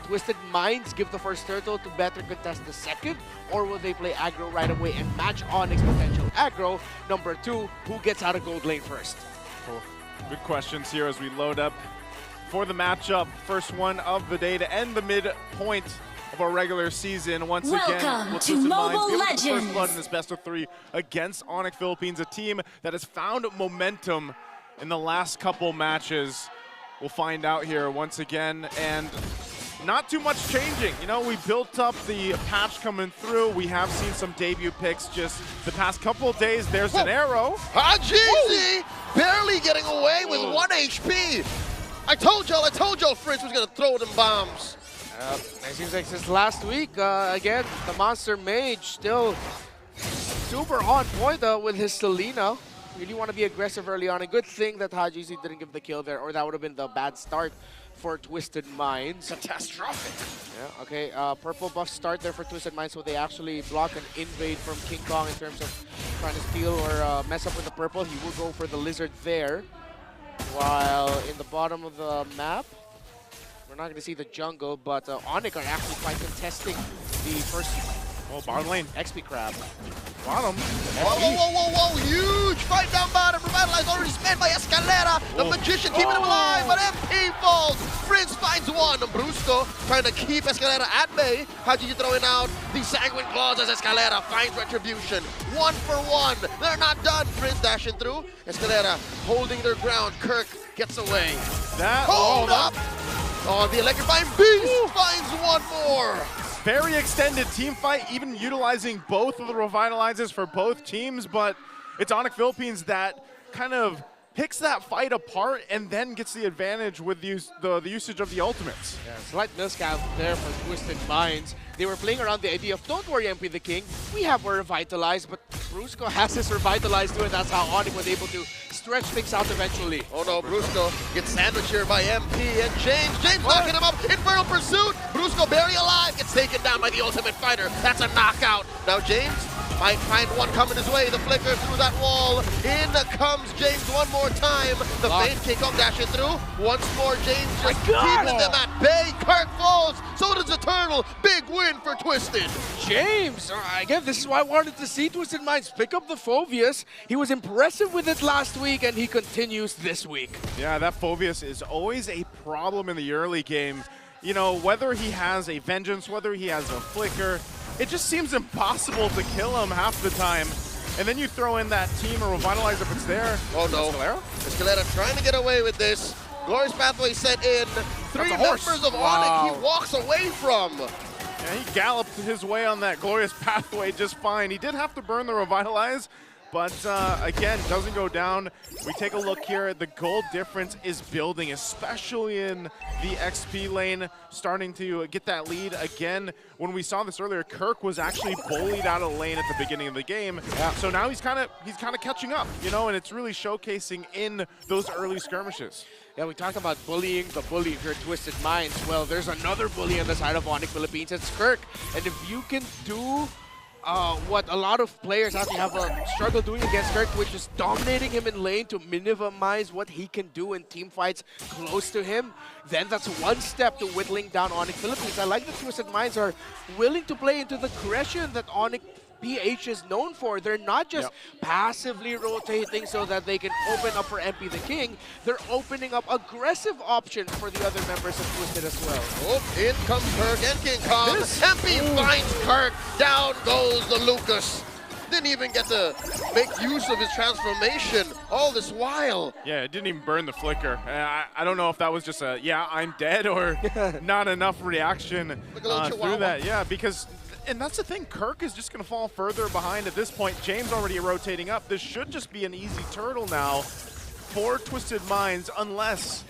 Twisted Minds give the first turtle to better contest the second? Or will they play aggro right away and match Onic's potential aggro? Number 2, who gets out of gold lane first? Cool. Good questions here as we load up for the matchup. First one of the day to end the midpoint of our regular season. Once again, will Twisted Minds give us the first blood in this best of 3 against Onic Philippines, a team that has found momentum in the last couple matches. We'll find out here once again, and not too much changing. You know, we built up the patch coming through. We have seen some debut picks just the past couple of days. There's an arrow. GZ barely getting away with 1 HP. I told y'all Fritz was gonna throw them bombs. It seems like since last week, again, the Monster Mage still super on point with his Selena. Really want to be aggressive early on. A good thing that Hajizi didn't give the kill there, or that would have been the bad start for Twisted Minds. Catastrophic. Yeah, okay, purple buff start there for Twisted Minds, so they actually block an invade from King Kong in terms of trying to steal or mess up with the purple. He will go for the lizard there. While in the bottom of the map, we're not going to see the jungle, but Onic are actually quite contesting the first bottom lane. XP crab. Bottom. Whoa, huge fight down bottom. Revitalize already spent by Escalera. The Magician keeping him alive, but MP falls. Prince finds one. Brusco trying to keep Escalera at bay. Haji throwing out the Sanguine Claws as Escalera finds retribution. 1 for 1. They're not done. Prince dashing through. Escalera holding their ground. Kirk gets away. Hold up. Oh, the Electrifying Beast finds one more. Very extended team fight, even utilizing both of the revitalizers for both teams, but it's Onic Philippines that kind of picks that fight apart and then gets the advantage with the usage of the ultimates. Yeah, slight miscount there for Twisted Minds. They were playing around the idea of, don't worry, MP the King, we have our Revitalize, but Brusco has his Revitalize too, and that's how Onic was able to stretch things out eventually. Oh no, Brusco gets sandwiched here by MP and James. James knocking him up. Infernal Pursuit. Brusco barely alive. Gets taken down by the Ultimate Fighter. That's a knockout. Now James might find one coming his way. The flicker through that wall. In comes James one more time. The Fade King Kong dashing through. Once more, James just keeping them at bay. Kirk falls. So does the Turtle. Big win for Twisted. James, again, this is why I wanted to see Twisted Minds pick up the Phobius. He was impressive with it last week, and he continues this week. Yeah, that Phobius is always a problem in the early game. You know, whether he has a Vengeance, whether he has a Flicker, it just seems impossible to kill him half the time. And then you throw in that team or Revitalize if it's there. Oh no. Escalera trying to get away with this. Glorious Pathway set in. 3 members of Onic he walks away from. Yeah, he galloped his way on that Glorious Pathway just fine. He did have to burn the Revitalize, but again, doesn't go down. We take a look here. The gold difference is building, especially in the XP lane, starting to get that lead again. When we saw this earlier, Kirk was actually bullied out of lane at the beginning of the game. Yeah. So now he's kind of catching up, you know, and it's really showcasing in those early skirmishes. Yeah, we talked about bullying, the bully here at Twisted Minds. Well, there's another bully on the side of Onic Philippines. It's Kirk. And if you can do what a lot of players actually have a struggle doing against Kirk, which is dominating him in lane to minimize what he can do in team fights close to him, then that's one step to whittling down Onic Philippines. I like that Twisted Minds are willing to play into the aggression that Onic PH is known for. They're not just passively rotating so that they can open up for MP the King. They're opening up aggressive options for the other members of Twisted as well. Oh, in comes Kirk and King Kong. MP finds Kirk. Down goes the Lucas. Didn't even get to make use of his transformation all this while. Yeah, it didn't even burn the Flicker. I don't know if that was just a, yeah, I'm dead, or not enough reaction through that. Yeah, because... And that's the thing, Kirk is just going to fall further behind at this point. James already rotating up. This should just be an easy turtle now for Twisted Minds, unless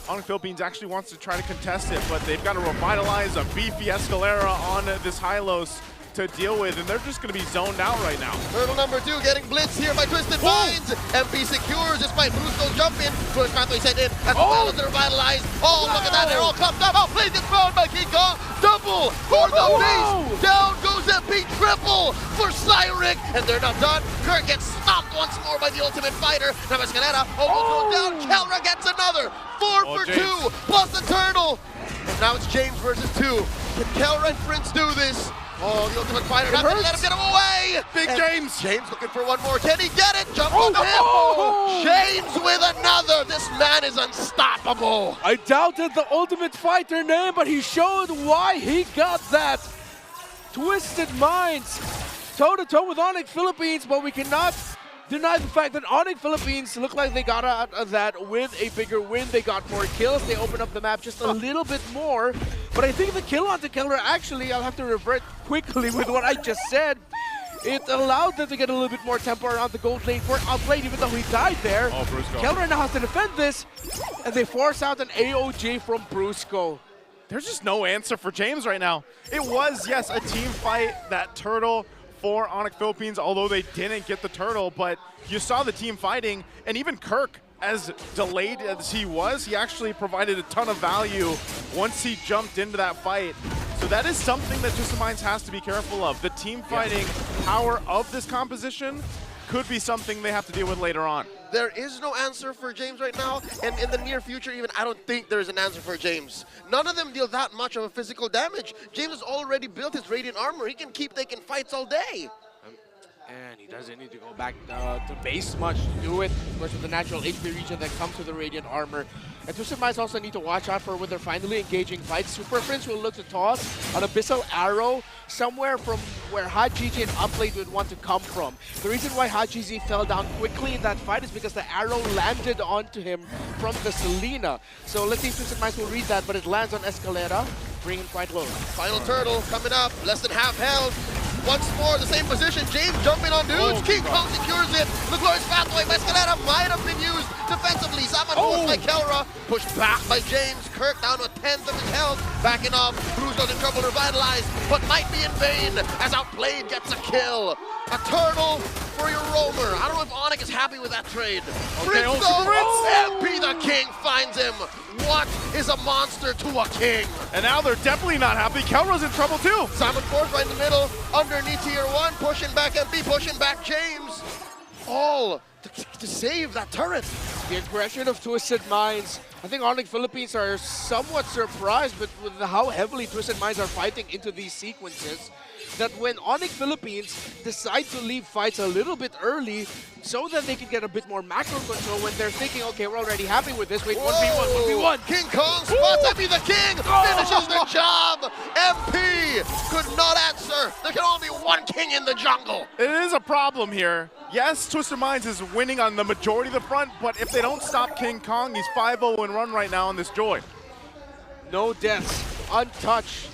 Onic Philippines actually wants to try to contest it, but they've got to revitalize a beefy Escalera on this Hylos to deal with, and they're just going to be zoned out right now. Turtle number 2 getting blitzed here by Twisted Minds. MP secures despite Brusco jumping. Glorious Pathway sent in as well as the revitalized. Oh, look at that, they're all clumped up. Oh, plays gets thrown by King Kong. Double for the beast. Down goes MP, triple for Cyric, and they're not done. Kirk gets stopped once more by the Ultimate Fighter. Now Escalera almost goes down. Kelra gets another. 4 for 2 plus the turtle. Now it's James versus 2. Can Kelra and Prince do this? Oh, the Ultimate Fighter not gonna let him get him away! Big And James! James looking for one more. Can he get it? Jump on the hip! James with another! This man is unstoppable! I doubted the Ultimate Fighter name, but he showed why he got that. Twisted Minds, toe-to-toe with Onic Philippines, but we cannot deny the fact that Onic Philippines look like they got out of that with a bigger win. They got more kills. They opened up the map just a little bit more. But I think the kill onto Kelra, actually, I'll have to revert quickly with what I just said. It allowed them to get a little bit more tempo around the gold lane for outplayed, even though he died there. Oh, Brusco. Kelra now has to defend this, and they force out an AOG from Brusco. There's just no answer for James right now. It was, yes, a team fight, that turtle for Onic Philippines, although they didn't get the turtle, but you saw the team fighting, and even Kirk, as delayed as he was, he actually provided a ton of value once he jumped into that fight. So that is something that Twested Minds has to be careful of. The team fighting power of this composition could be something they have to deal with later on. There is no answer for James right now, and in the near future even, I don't think there is an answer for James. None of them deal that much of a physical damage. James has already built his Radiant armor. He can keep taking fights all day. And he doesn't need to go back to base much to do it. Of course, with the natural HP region that comes with the Radiant armor. And Twested Minds also need to watch out for when they're finally engaging fights. Super Prince will look to toss an Abyssal Arrow somewhere from where HotGG and Uplate would want to come from. The reason why HotGG fell down quickly in that fight is because the arrow landed onto him from the Selena. So let's see if Twested Minds will read that, but it lands on Escalera, bringing him quite low. Final turtle coming up, less than half health. Once more, the same position. James jumping on dudes. King Kong secures it. The glorious pathway by Escalera might have been used defensively. Zaman forced by Kelra. Pushed back by James. Kirk down to a tenth of his health. Backing up. Brusco's in trouble, revitalized, but might be in vain as Outplayed gets a kill. A turtle for your roamer. I don't know if Onic is happy with that trade. Okay, Prince, MP the King finds him. What is a monster to a king? And now they're definitely not happy. Kelra's in trouble too. Simon Force right in the middle, underneath tier 1, pushing back MP, pushing back James. All to save that turret. The aggression of Twested Minds. I think Onic Philippines are somewhat surprised with how heavily Twested Minds are fighting into these sequences. That when Onic Philippines decide to leave fights a little bit early so that they can get a bit more macro control when they're thinking, okay, we're already happy with this. Wait, 1v1, 1v1. King Kong spots MP the King, finishes the job. MP could not answer. There can only be one king in the jungle. It is a problem here. Yes, Twested Minds is winning on the majority of the front, but if they don't stop King Kong, he's 5-0 and run right now on this Joy. No deaths, untouched,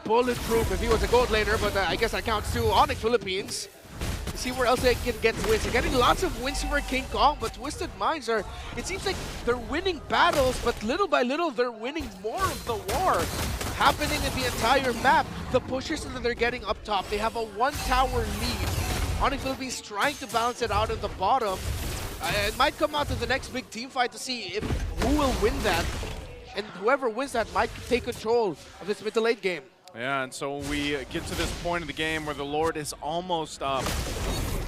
bulletproof if he was a gold laner, but I guess that counts too. Onic Philippines. See where else they can get wins. They're getting lots of wins for King Kong, but Twested Minds are, it seems like they're winning battles, but little by little they're winning more of the war happening in the entire map. The pushes that they're getting up top, they have a 1-tower lead. Onic Philippines trying to balance it out at the bottom. It might come out to the next big team fight to see who will win that, and whoever wins that might take control of this mid to late game. Yeah, and so we get to this point of the game where the Lord is almost up.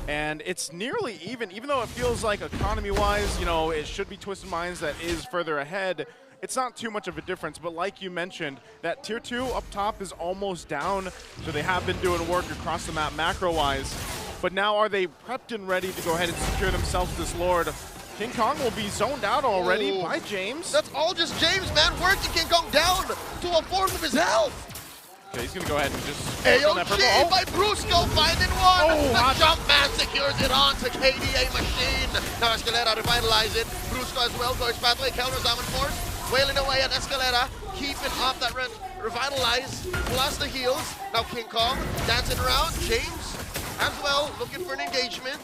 And it's nearly even though it feels like economy-wise, you know, it should be Twested Minds that is further ahead. It's not too much of a difference, but like you mentioned, that tier 2 up top is almost down, so they have been doing work across the map macro-wise. But now are they prepped and ready to go ahead and secure themselves this Lord? King Kong will be zoned out already by James. That's all just James, man, working King Kong down to a fourth of his health. Okay, he's gonna go ahead and just AOG by Brusco, finding one. The jump man secures it onto KDA Machine. Now Escalera revitalize it. Brusco as well, goes pathway, Kelra Zaman Force, wailing away at Escalera, keeping up that revitalize, plus the heals. Now King Kong dancing around, James as well, looking for an engagement,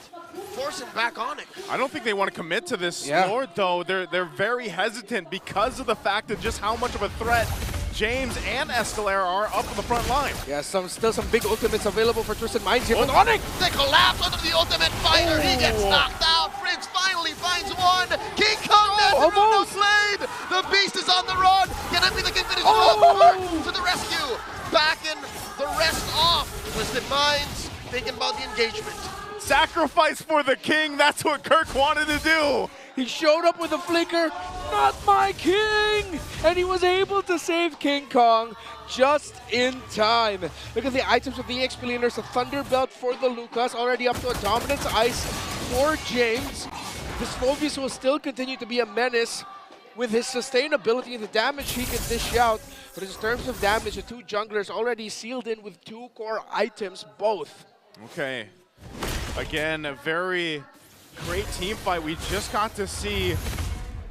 forcing back on it. I don't think they want to commit to this Lord though. They're very hesitant because of the fact of just how much of a threat James and Escalera are up on the front line. Yeah, still some big ultimates available for Twested Minds here. But Onic! They collapse onto the ultimate fighter. He gets knocked out. Prince finally finds one. King Kong dancing around Outplayed. The beast is on the run. Can MP the King finish to the rescue? Backing the rest off. Twested Minds thinking about the engagement. Sacrifice for the king. That's what Kirk wanted to do. He showed up with a flicker, not my king! And he was able to save King Kong just in time. Look at the items of the EXP leaders, a Thunder Belt for the Lucas, already up to a Dominance Ice for James. This Phobius will still continue to be a menace with his sustainability and the damage he can dish out. But in terms of damage, the two junglers already sealed in with 2 core items, both. Okay. Again, a very great team fight we just got to see.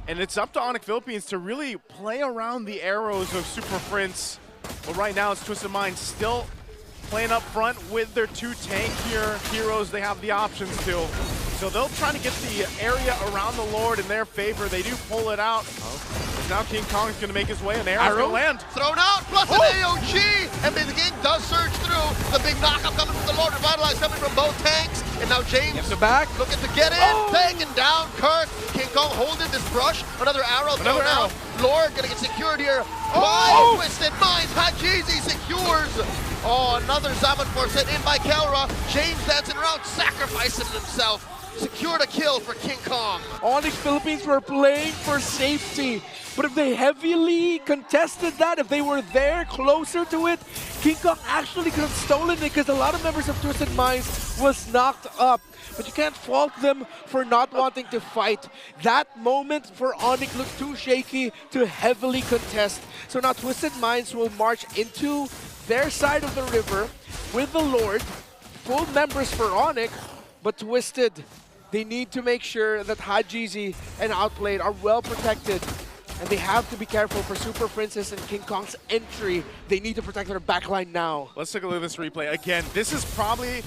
And it's up to Onic Philippines to really play around the arrows of Super Prince. But right now, it's Twisted Minds still playing up front with their 2 tankier heroes. They have the options to. So they'll try to get the area around the Lord in their favor. They do pull it out. Now King Kong is going to make his way, and the arrow's going to land. Thrown out, plus an AOG! And the King does surge through. The big knockup coming from the Lord, revitalized coming from both tanks. And now James looking to get in, taking down Kirk. King Kong holding this brush. Another arrow thrown out. Lord going to get secured here by Twisted Minds. Hajizi secures. Oh, another Zaman Force hit in by Kelra. James dancing around, sacrificing himself. Secured a kill for King Kong. Onic Philippines were playing for safety, but if they heavily contested that, if they were there closer to it, King Kong actually could have stolen it because a lot of members of Twisted Minds was knocked up. But you can't fault them for not wanting to fight. That moment for Onic looked too shaky to heavily contest. So now Twisted Minds will march into their side of the river with the Lord, full members for Onic, but Twisted, they need to make sure that Hajizi and Outplayed are well protected. And they have to be careful for Super Princess and King Kong's entry. They need to protect their backline now. Let's take a look at this replay. Again, this is probably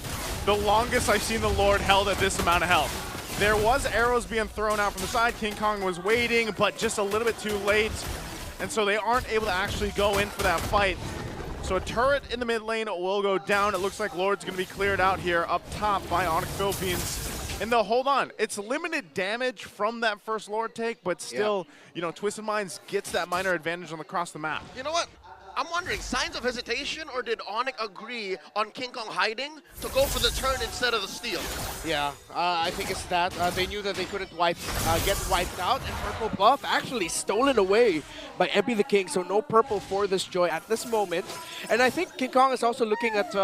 the longest I've seen the Lord held at this amount of health. There was arrows being thrown out from the side. King Kong was waiting, but just a little bit too late. And so they aren't able to actually go in for that fight. So a turret in the mid lane will go down. It looks like Lord's going to be cleared out here up top by Onic Philippines. And they'll hold on. It's limited damage from that first Lord take, but still, you know, Twisted Minds gets that minor advantage across the map. You know what? I'm wondering, signs of hesitation, or did Onic agree on King Kong hiding to go for the turn instead of the steal? Yeah, I think it's that. They knew that they couldn't get wiped out, and purple buff actually stolen away by MLBB the King, so no purple for this Joy at this moment. And I think King Kong is also looking at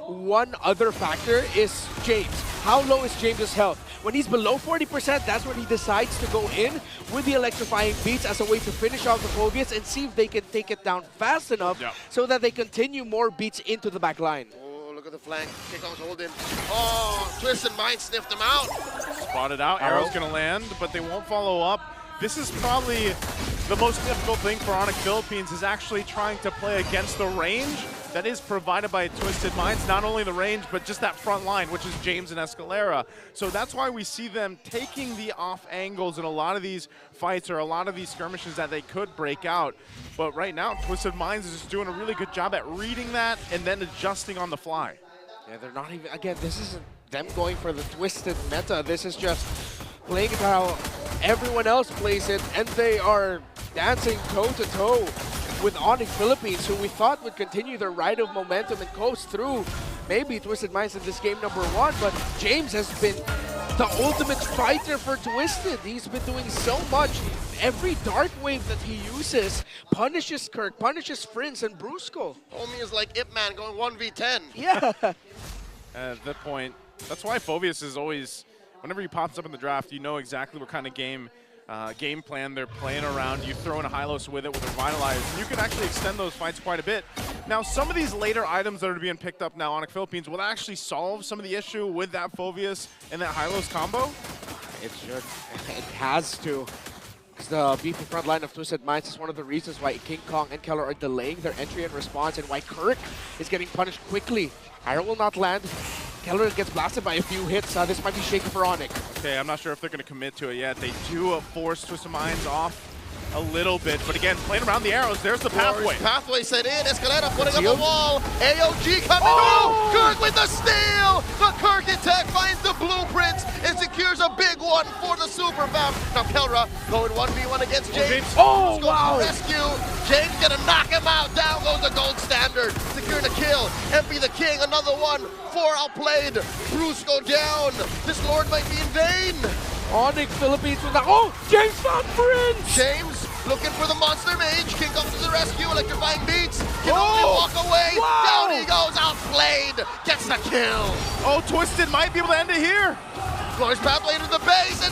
one other factor is James. How low is James's health? When he's below 40%, that's when he decides to go in with the electrifying beats as a way to finish off the Phobius and see if they can take it down fast enough so that they continue more beats into the back line. Oh, look at the flank. King Kong's holding. Oh, Twisted Mind sniffed him out. Spotted out. Arrow's going to land, but they won't follow up. This is probably the most difficult thing for Onic Philippines is actually trying to play against the range that is provided by Twisted Minds. Not only the range, but just that front line, which is James and Escalera. So that's why we see them taking the off angles in a lot of these fights or a lot of these skirmishes that they could break out. But right now, Twisted Minds is just doing a really good job at reading that and then adjusting on the fly. Yeah, they're not even, again, this isn't them going for the Twisted meta. This is just playing it how everyone else plays it, and they are dancing toe-to-toe with Onic Philippines, who we thought would continue their ride of momentum and coast through maybe Twisted Minds in this game #1, but James has been the ultimate fighter for Twested. He's been doing so much. Every Dark Wave that he uses punishes Kirk, punishes Prince and Brusco. Homie is like Ip Man going 1v10. Yeah. At that point, that's why Phobius is always, whenever he pops up in the draft, you know exactly what kind of game plan they're playing around. You throw in a Hylos with it with Revitalize, and you can actually extend those fights quite a bit. Now, some of these later items that are being picked up now on Onic Philippines will actually solve some of the issue with that Phobius and that Hylos combo. It should. It has to. Because the beefy front line of Twisted Minds is one of the reasons why King Kong and Keller are delaying their entry and response, and why Kirk is getting punished quickly. Arrow will not land. Keller gets blasted by a few hits. This might be shaky for Onic. Okay, I'm not sure if they're going to commit to it yet. They do force Twisted Minds off a little bit, but again, playing around the arrows, there's the pathway. Pathway set in, Escalera putting up a wall. AOG coming through. Kirk with the steal. The Kirk attack finds the blueprints and secures a big one for the Super Fam. Now Kelra going 1v1 against James. Oh, wow. Rescue. James gonna knock him out. Down goes the gold standard. Securing a kill. MLBB the King, another one. 4 outplayed. Brusco down. This Lord might be in vain. Onic Philippines with that. Oh, James found Prince! James looking for the Monster Mage. King comes to the rescue, electrifying beats. Can only walk away. Wow. Down he goes, outplayed. Gets the kill. Oh, Twested might be able to end it here. Glorious pathway into the base, and